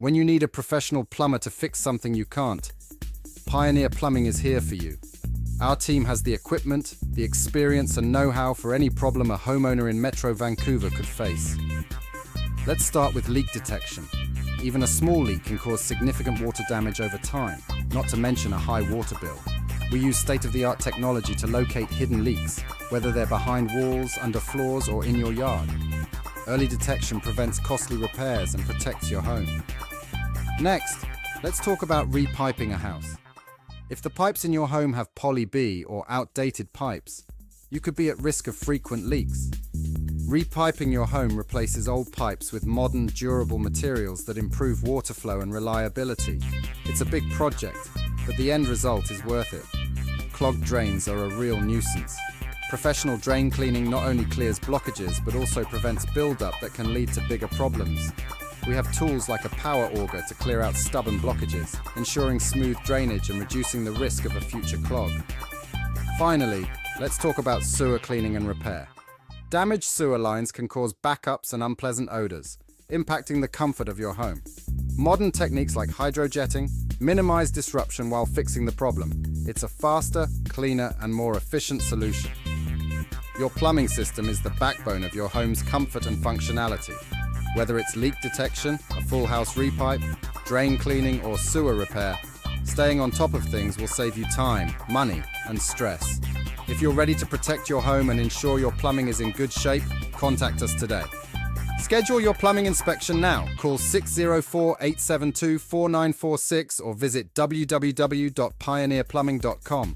When you need a professional plumber to fix something you can't, Pioneer Plumbing is here for you. Our team has the equipment, the experience and know-how for any problem a homeowner in Metro Vancouver could face. Let's start with leak detection. Even a small leak can cause significant water damage over time, not to mention a high water bill. We use state-of-the-art technology to locate hidden leaks, whether they're behind walls, under floors or in your yard. Early detection prevents costly repairs and protects your home. Next, let's talk about repiping a house. If the pipes in your home have poly B or outdated pipes, you could be at risk of frequent leaks. Repiping your home replaces old pipes with modern, durable materials that improve water flow and reliability. It's a big project, but the end result is worth it. Clogged drains are a real nuisance. Professional drain cleaning not only clears blockages, but also prevents buildup that can lead to bigger problems. We have tools like a power auger to clear out stubborn blockages, ensuring smooth drainage and reducing the risk of a future clog. Finally, let's talk about sewer cleaning and repair. Damaged sewer lines can cause backups and unpleasant odors, impacting the comfort of your home. Modern techniques like hydrojetting minimize disruption while fixing the problem. It's a faster, cleaner, and more efficient solution. Your plumbing system is the backbone of your home's comfort and functionality. Whether it's leak detection, a full house repipe, drain cleaning, or sewer repair, staying on top of things will save you time, money, and stress. If you're ready to protect your home and ensure your plumbing is in good shape, contact us today. Schedule your plumbing inspection now. Call 604-872-4946 or visit www.pioneerplumbing.com.